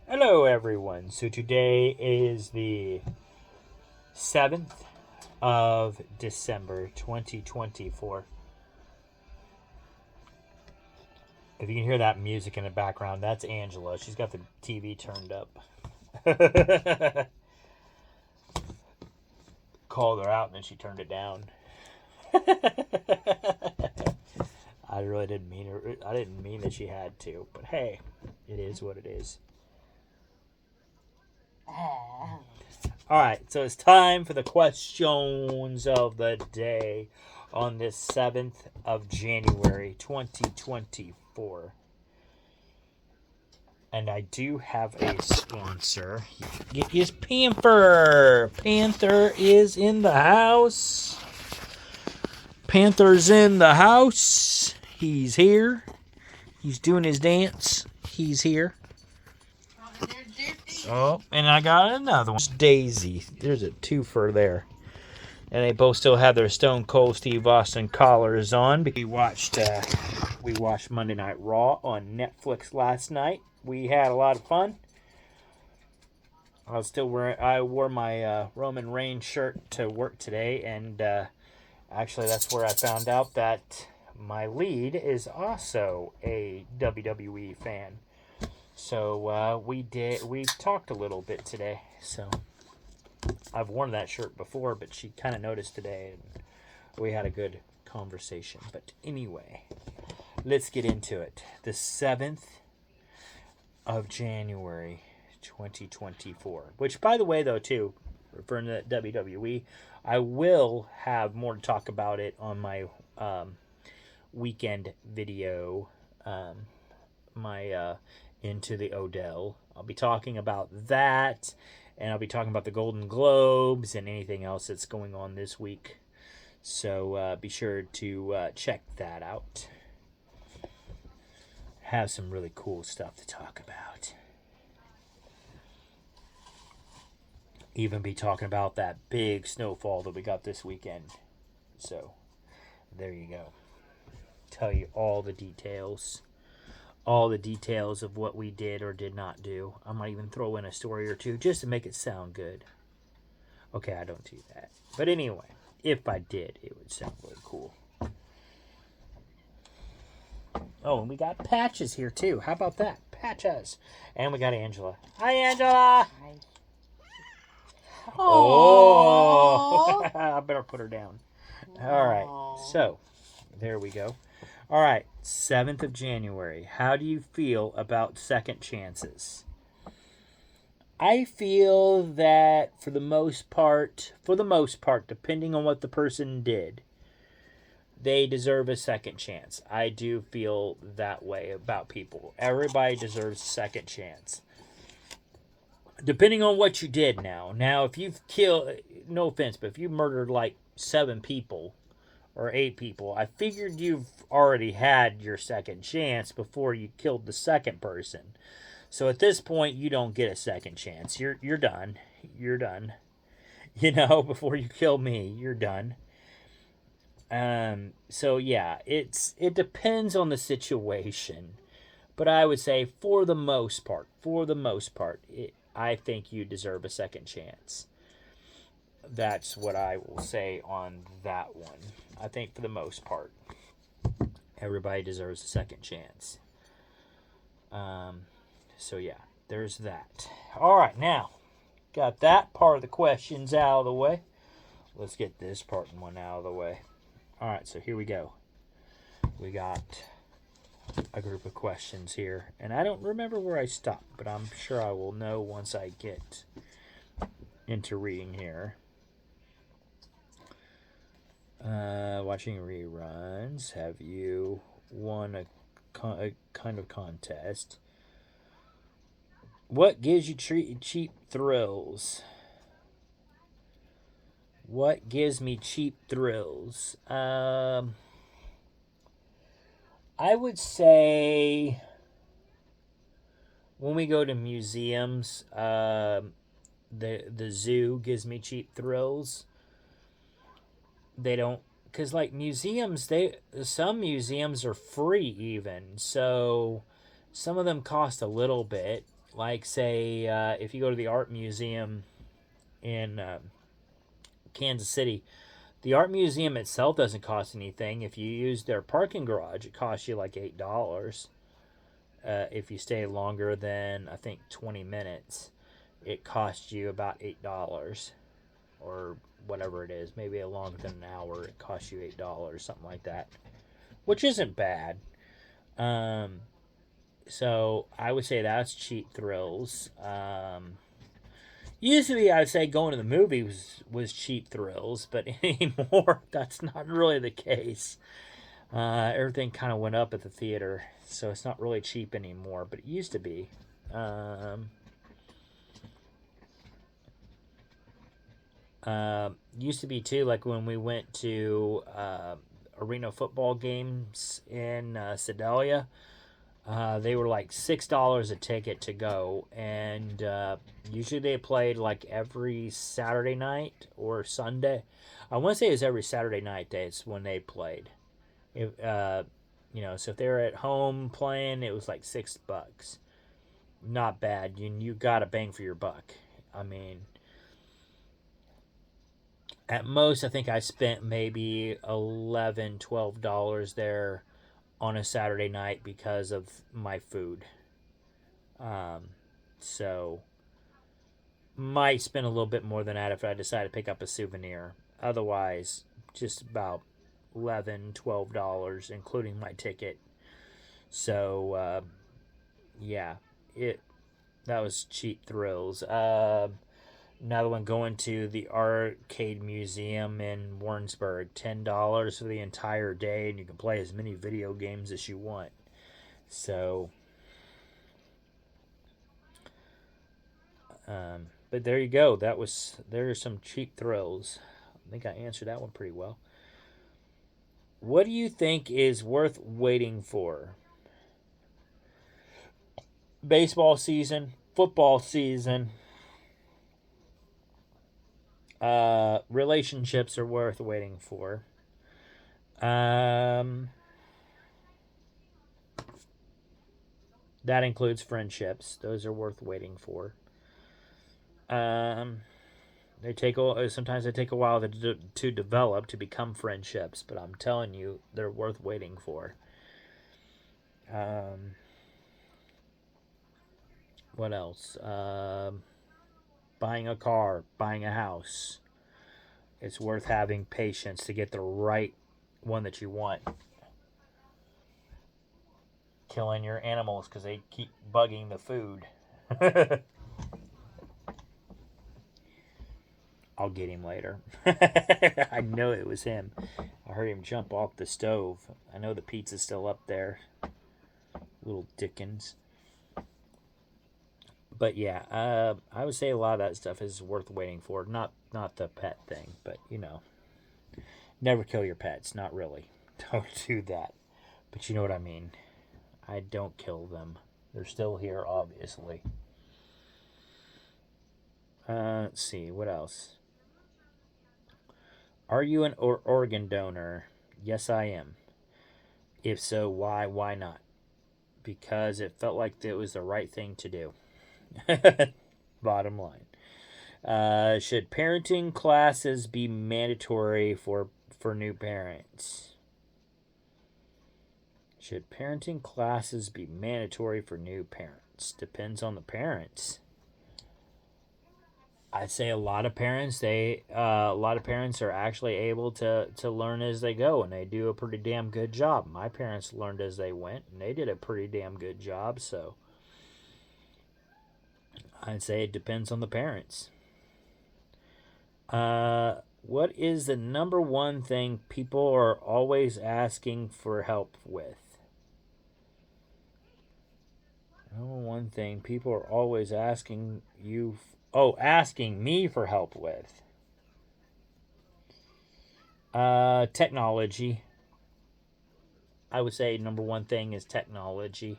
Hello, everyone. So today is the 7th of December, 2024. If you can hear that music in the background, that's Angela. She's got the TV turned up. Called her out and then she turned it down. I really didn't mean her. I didn't mean that she had to, but hey, it is what it is. All right, so it's time for the questions of the day on this 7th of January 2024. And I do have a sponsor. It is Panther. Panther is in the house. Panther's in the house. He's here. He's doing his dance. He's here. Oh, and I got another one. Daisy. There's a twofer there. And they both still have their Stone Cold Steve Austin collars on. We watched Monday Night Raw on Netflix last night. We had a lot of fun. I wore my Roman Reigns shirt to work today, and actually that's where I found out that my lead is also a WWE fan. So we talked a little bit today. So I've worn that shirt before, but she kind of noticed today, and we had a good conversation. But anyway, let's get into it. The 7th of January, 2024. Which, by the way, though, too, referring to WWE, I will have more to talk about it on my weekend video, my Into the Odell. I'll be talking about that, and I'll be talking about the Golden Globes and anything else that's going on this week. So be sure to check that out. Have some really cool stuff to talk about. Even be talking about that big snowfall that we got this weekend. So there you go. Tell you all the details. All the details of what we did or did not do. I might even throw in a story or two just to make it sound good. Okay, I don't do that. But anyway, if I did, it would sound really cool. Oh, and we got Patches here too. How about that? Patches. And we got Angela. Hi, Angela. Hi. Oh, I better put her down. All right. So, there we go. All right. 7th of January. How do you feel about second chances? I feel that for the most part, depending on what the person did, they deserve a second chance. I do feel that way about people. Everybody deserves a second chance. Depending on what you did now. Now, if you've killed, no offense, but if you murdered like 7 people or 8 people, I figured you've already had your second chance before you killed the second person. So at this point, you don't get a second chance. You're done. You're done. You know, before you kill me, you're done. So yeah, it depends on the situation, but I would say for the most part, I think you deserve a second chance. That's what I will say on that one. I think for the most part, everybody deserves a second chance. So yeah, there's that. All right, now got that part of the questions out of the way. Let's get this part one out of the way. All right, so here we go. We got a group of questions here, and I don't remember where I stopped, but I'm sure I will know once I get into reading here. Watching reruns. Have you won a kind of contest? What gives you cheap thrills? What gives me cheap thrills? I would say when we go to museums, the zoo gives me cheap thrills. They don't, because like museums, some museums are free even, so some of them cost a little bit, Like, say, if you go to the art museum in Kansas City, the art museum itself doesn't cost anything. If you use their parking garage, it costs you like $8. If you stay longer than, I think, 20 minutes, it costs you about $8 or whatever it is. Maybe longer than an hour, it costs you $8, something like that, which isn't bad. So I would say that's cheap thrills. Usually, I'd say going to the movies was cheap thrills, but anymore, that's not really the case. Everything kind of went up at the theater, so it's not really cheap anymore, but it used to be. Used to be too, like when we went to arena football games in Sedalia. They were like $6 a ticket to go, and usually they played like every Saturday night or Sunday. I want to say it was every Saturday night. That's when they played. If, so if they were at home playing, it was like $6. Not bad. You got a bang for your buck. I mean, at most, I think I spent maybe $11, $12 there on a Saturday night because of my food. So might spend a little bit more than that if I decide to pick up a souvenir. Otherwise, just about $11, $12, including my ticket. So yeah, it that was cheap thrills. Another one, going to the arcade museum in Warrensburg, $10 for the entire day, and you can play as many video games as you want. So, but there you go. There are some cheap thrills. I think I answered that one pretty well. What do you think is worth waiting for? Baseball season, football season, relationships are worth waiting for. That includes friendships. Those are worth waiting for. Sometimes they take a while to develop to become friendships, but I'm telling you, they're worth waiting for. What else? Buying a car, buying a house. It's worth having patience to get the right one that you want. Killing your animals because they keep bugging the food. I'll get him later. I know it was him. I heard him jump off the stove. I know the pizza's still up there. Little Dickens. But yeah, I would say a lot of that stuff is worth waiting for. Not the pet thing, but never kill your pets. Not really. Don't do that. But you know what I mean. I don't kill them. They're still here, obviously. Let's see. What else? Are you an organ donor? Yes, I am. If so, why? Why not? Because it felt like it was the right thing to do. Bottom line. Should parenting classes be mandatory for new parents? Should parenting classes be mandatory for new parents? Depends on the parents. I'd say a lot of parents are actually able to learn as they go, and they do a pretty damn good job. My parents learned as they went, and they did a pretty damn good job. So I'd say it depends on the parents. What is the number one thing people are always asking for help with? Number one thing people are always asking asking me for help with. Technology. I would say number one thing is technology.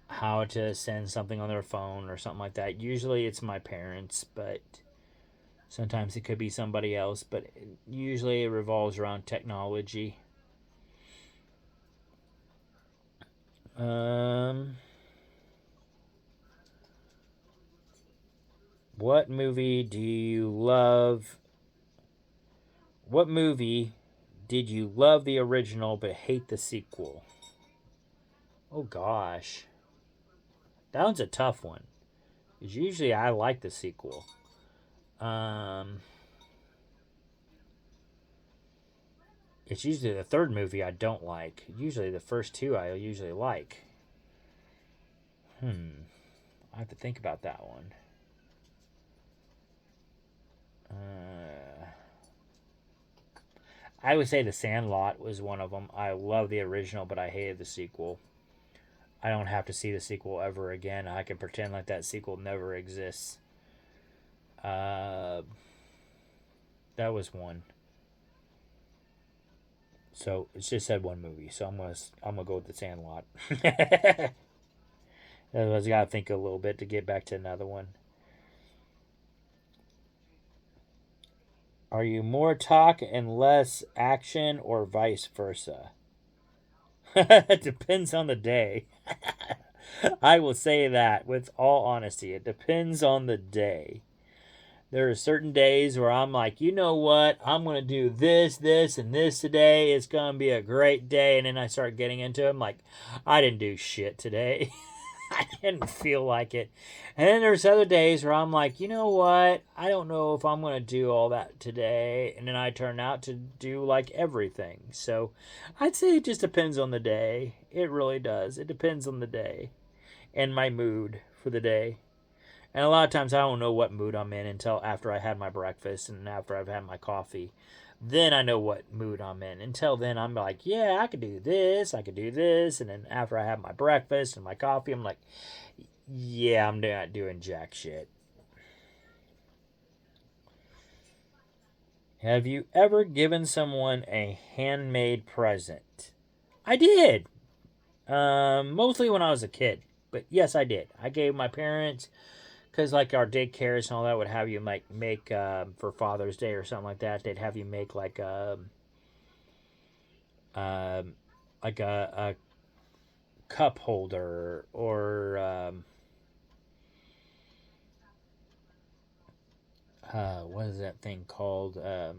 How to send something on their phone or something like that. Usually it's my parents, but sometimes it could be somebody else, but usually it revolves around technology. What movie do you love? What movie did you love the original but hate the sequel? Oh gosh. That one's a tough one. Because usually I like the sequel. It's usually the third movie I don't like. Usually the first two I usually like. I have to think about that one. I would say The Sandlot was one of them. I love the original, but I hated the sequel. I don't have to see the sequel ever again. I can pretend like that sequel never exists. That was one. So it's just said one movie. So I'm gonna go with The Sandlot. Otherwise, you gotta think a little bit to get back to another one. Are you more talk and less action, or vice versa? It depends on the day. I will say that with all honesty. It depends on the day. There are certain days where I'm like, you know what? I'm going to do this, this, and this today. It's going to be a great day. And then I start getting into it. I'm like, I didn't do shit today. I didn't feel like it. And then there's other days where I'm like, you know what? I don't know if I'm going to do all that today. And then I turn out to do like everything. So I'd say it just depends on the day. It really does. It depends on the day and my mood for the day. And a lot of times I don't know what mood I'm in until after I had my breakfast and after I've had my coffee. Then I know what mood I'm in. Until then, I'm like, yeah, I could do this, I could do this. And then after I have my breakfast and my coffee, I'm like, yeah, I'm not doing jack shit. Have you ever given someone a handmade present? I did. Mostly when I was a kid. But yes, I did. I gave my parents, because like our daycares and all that would have you make for Father's Day or something like that. They'd have you make um, like a cup holder or what is that thing called? A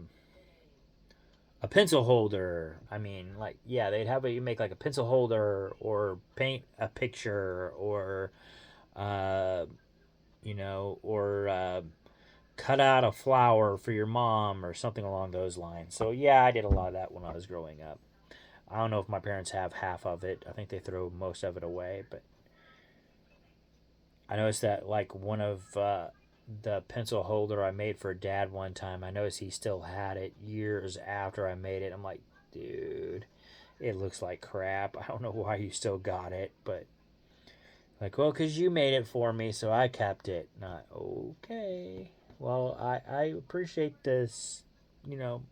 pencil holder. I mean, like, yeah, they'd have you make like a pencil holder or paint a picture or uh, or cut out a flower for your mom or something along those lines. So yeah, I did a lot of that when I was growing up. I don't know if my parents have half of it. I think they throw most of it away, but I noticed that like one of the pencil holder I made for Dad one time, I noticed he still had it years after I made it. I'm like, dude, it looks like crap. I don't know why you still got it, but like, well, because you made it for me, so I kept it. Not okay. Well, I appreciate this. You know,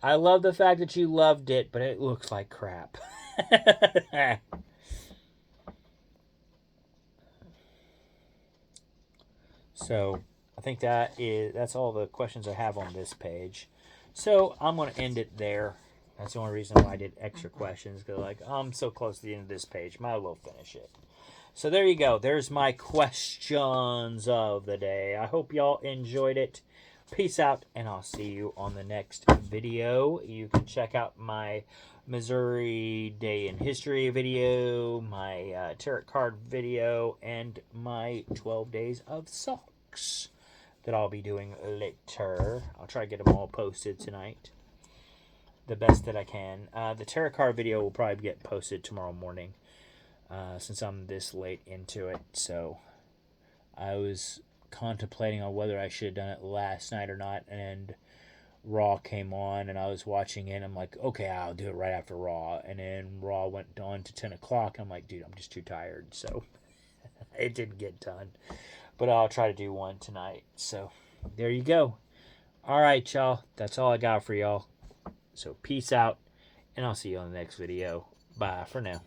I love the fact that you loved it, but it looks like crap. So I think that's all the questions I have on this page. So I'm gonna end it there. That's the only reason why I did extra questions, because like I'm so close to the end of this page, might as well finish it. So there you go. There's my questions of the day. I hope y'all enjoyed it. Peace out, and I'll see you on the next video. You can check out my Missouri Day in History video, my tarot card video, and my 12 days of socks that I'll be doing later. I'll try to get them all posted tonight, the best that I can. The tarot card video will probably get posted tomorrow morning, since I'm this late into it. So I was contemplating on whether I should have done it last night or not, and Raw came on and I was watching it. I'm like, okay, I'll do it right after Raw. And then Raw went on to 10 o'clock. I'm like, dude, I'm just too tired. So it didn't get done. But I'll try to do one tonight. So there you go. All right, y'all. That's all I got for y'all. So peace out, and I'll see you on the next video. Bye for now.